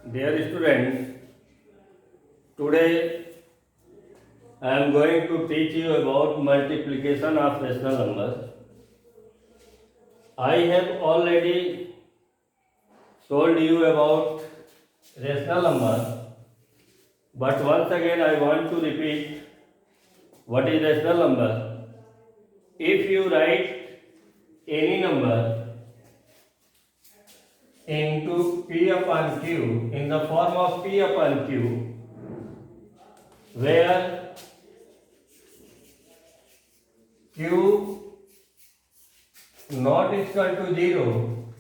Dear students, today I am going to teach you about multiplication of rational numbers. I have already told you about rational number, but once again I want to repeat what is rational number. If you write any number into P upon Q in the form of P upon Q, where Q not equal to 0,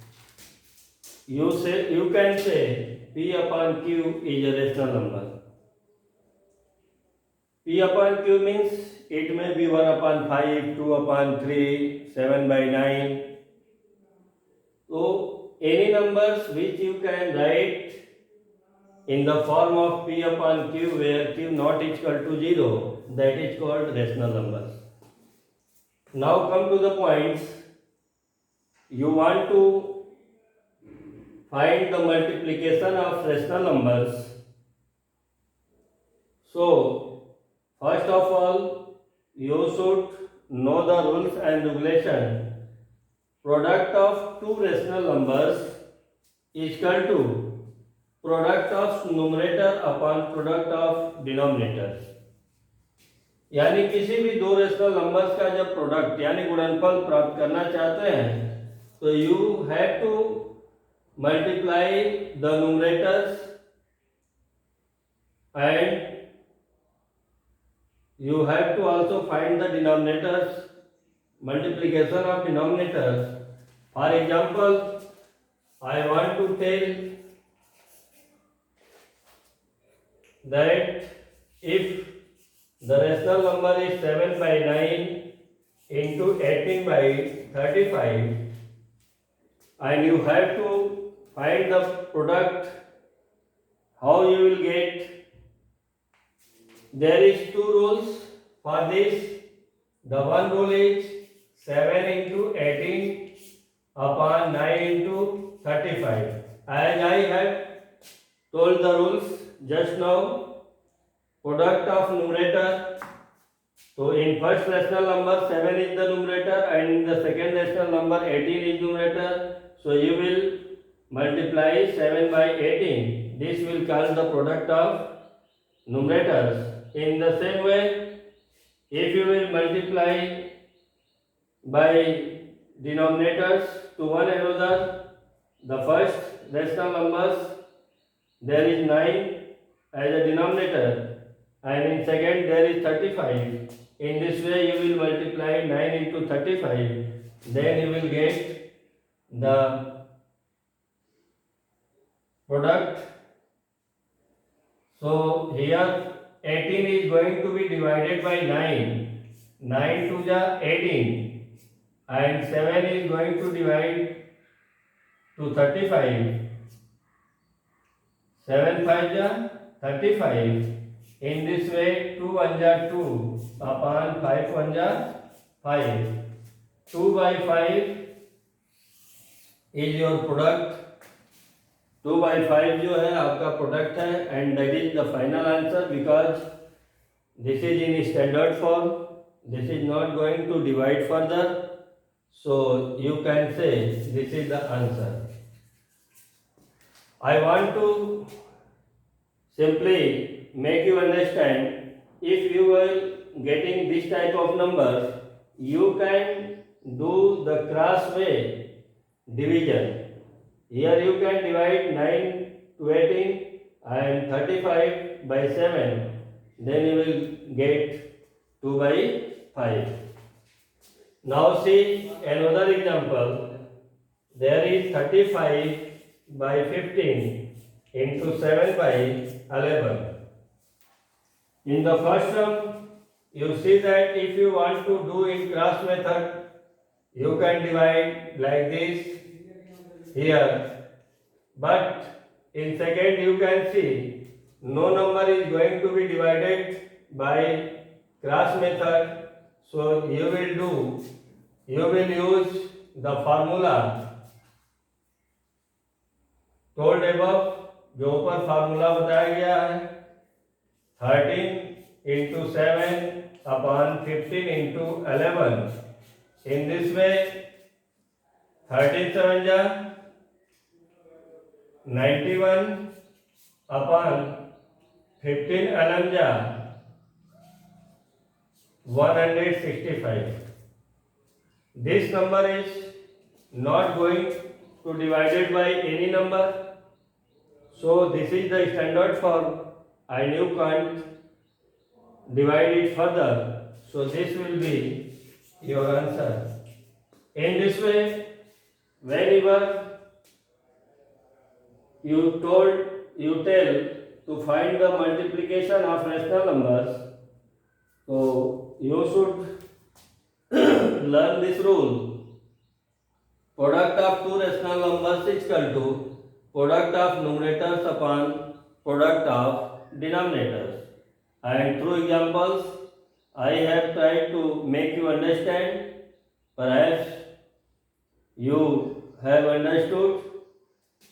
you can say P upon Q is a rational number. P upon Q means it may be 1 upon 5, 2 upon 3, 7 by 9. So any numbers which you can write in the form of P upon Q where Q not equal to 0, that is called rational numbers. Now come to the points. You want to find the multiplication of rational numbers. So, first of all, you should know the rules and regulation. Product of two rational numbers is equal to product of numerator upon product of denominators. यानी किसी भी दो rational numbers का जब product यानी गुणनफल प्राप्त करना चाहते हैं तो you have to multiply the numerators and you have to also find the denominators, multiplication of denominators. For example, I want to tell that if the rational number is 7 by 9 into 18 by 35 and you have to find the product, how you will get? There is two rules for this. The one rule is 7 into 18 upon 9 into 35. As I have told the rules just now, product of numerator. So in first rational number 7 is the numerator and in the second rational number 18 is numerator. So you will multiply 7 by 18. This will call the product of numerators. In the same way, if you will multiply by denominators to one another, the first rational numbers, there is 9 as a denominator and in second there is 35. In this way you will multiply 9 into 35, then you will get the product. So here 18 is going to be divided by 9. 9 to the 18 and 7 is going to divide to 35. 7 5 ja 35. In this way 2 1 ja 2 upon 5 1 ja 5. 2 by 5 is your product. 2 by 5 जो है आपका product है and that is the final answer because this is in standard form. This is not going to divide further, so you can say this is the answer. I want to simply make you understand if you are getting this type of numbers, you can do the cross way division. Here you can divide 9 to 18 and 35 by 7. Then you will get 2 by 5. Now see another example. There is 35 by 15 into 7 by 11. In the first term, you see that if you want to do in cross method, you can divide like this here. But in second you can see no number is going to be divided by cross method. So you will use the formula told above जो ऊपर formula बताया गया है 13 into 7 upon 15 into 11. In this way 13 7 जा 91 upon 15 11 जा 165. This number is not going to divided by any number, so this is the standard form and you can't divide it further, so this will be your answer. In this way, whenever you tell to find the multiplication of rational numbers, so you should learn this rule. Product of two rational numbers is equal to product of numerators upon product of denominators. And through examples, I have tried to make you understand. Perhaps you have understood.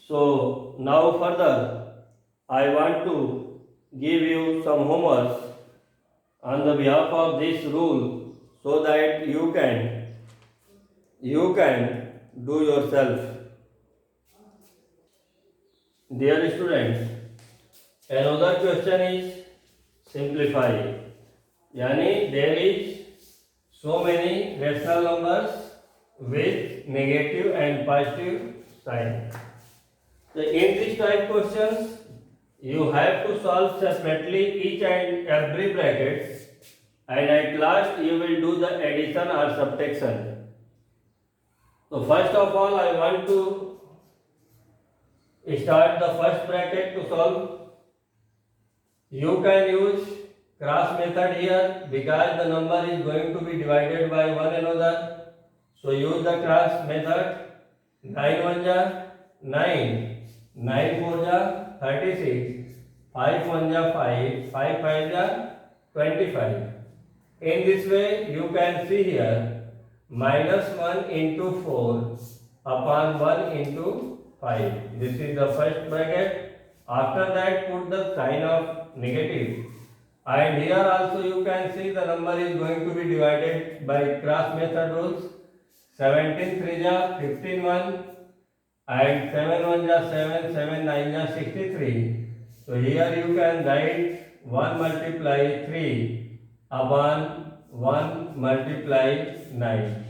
So now further, I want to give you some homework on the behalf of this rule, so that you can do yourself. Dear students, another question is simplify. Yani there is so many rational numbers with negative and positive sign. So in this type questions, you have to solve separately each and every bracket, and at last you will do the addition or subtraction. So first of all, I want to start the first bracket to solve. You can use cross method here because the number is going to be divided by one another. So use the cross method. 9 1 ja 9, 9 4 ja 36, 5 1 ja 5, 5 5 ja 25. In this way, you can see here minus 1 into 4 upon 1 into 5. This is the first bracket. After that, put the sign of negative. And here also you can see the number is going to be divided by cross method rules. 17 3 ja 15 1 and 7 1 ja 7, 7 9 ja 63. So here you can write 1 multiply 3 upon 1 multiply 9.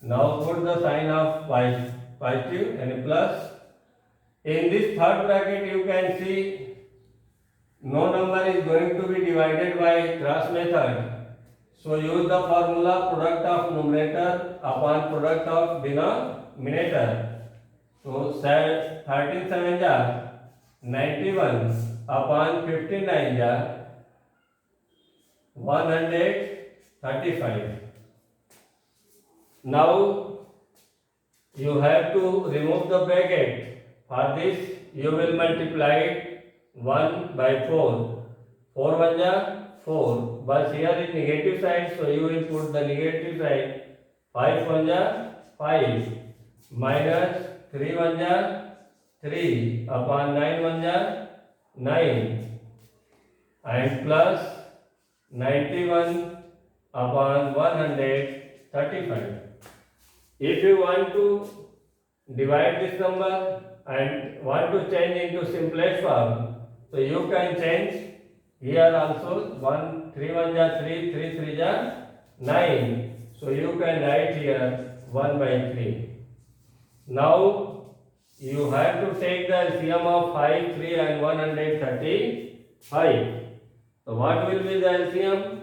Now put the sign of positive and plus. In this third bracket you can see no number is going to be divided by cross method. So use the formula product of numerator upon product of denominator. So 13 7 ja 91 upon 59 ja 135. Now you have to remove the bracket. For this you will multiply it 1 by 4. 4 1 ja 4. But here is negative sign, so you will put the negative sign. 5 1 ja 5 minus 3 1 ja 3 upon 9 1 ja 9 and plus 91 upon 135. If you want to divide this number and want to change into simplest form, so you can change here also. 1 3 1 ja 3, 3 3 ja 9. So you can write here 1 by 3. Now you have to take the LCM of 5, 3 and 135. So what will be the LCM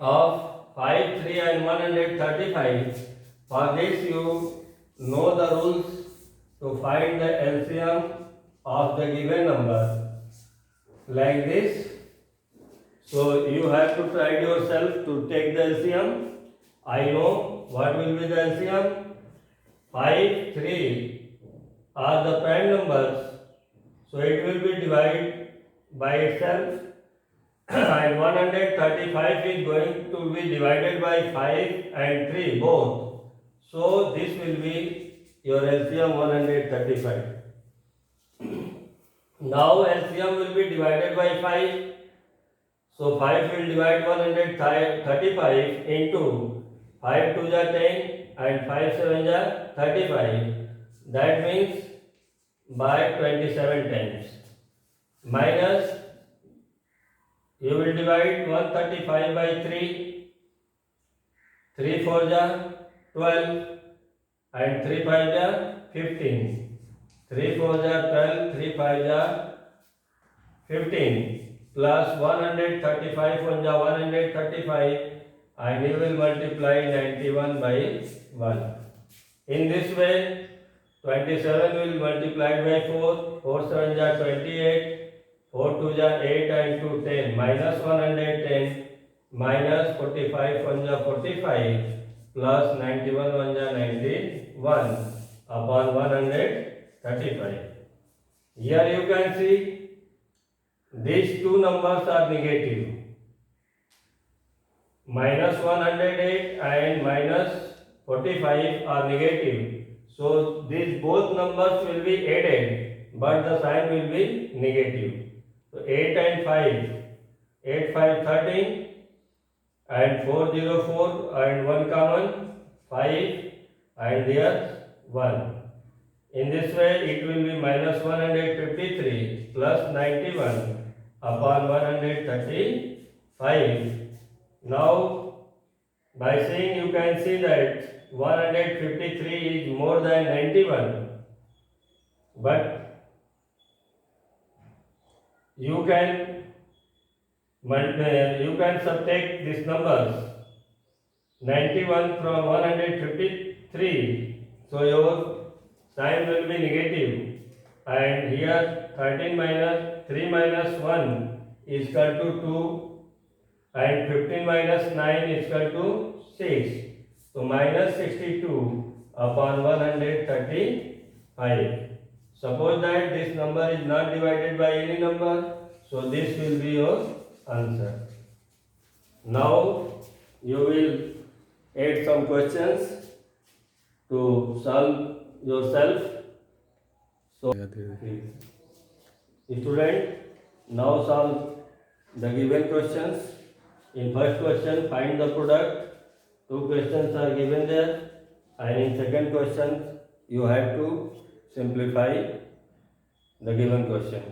of 5, 3 and 135? For this you know the rules to find the LCM of the given number like this. So you have to try yourself to take the LCM. I know what will be the LCM. 5, 3 are the prime numbers, so it will be divided by itself. And 135 is going to be divided by 5 and 3 both. So this will be your LCM 135. Now LCM will be divided by 5. So 5 will divide 135 into 5 2 is 10 and 5 7 is 35. That means by 27 times. Minus, you will divide 135 by 3. 3 4 is 12 and 3 5 is 15. 3 4 is 12, 3 5 is 15 plus 135 1 is 135 and you will multiply 91 by 1. In this way 27 will multiply by 4, 4 7 is 28, 4 2 is 8 and 2 10 minus 110 minus 45 1 is 45 plus 91 1 is 91 upon 135. Here you can see these two numbers are negative. Minus 108 and minus 45 are negative. So these both numbers will be added, but the sign will be negative. So 8 and 5, 8 5 13 and 4 0 4 and 1 common 5 and there 1. In this way it will be minus 153 plus 91 upon 135. Now by seeing you can see that 153 is more than 91, but you can subtract these numbers 91 from 153, so your sign will be negative, and here 13 minus 3 minus 1 is equal to 2 and 15 minus 9 is equal to 6. So minus 62 upon 135. Suppose that this number is not divided by any number, so this will be your answer. Now you will add some questions to solve yourself. So student, now solve the given questions. In first question, find the product. Two questions are given there, and in second question, you have to simplify the given question.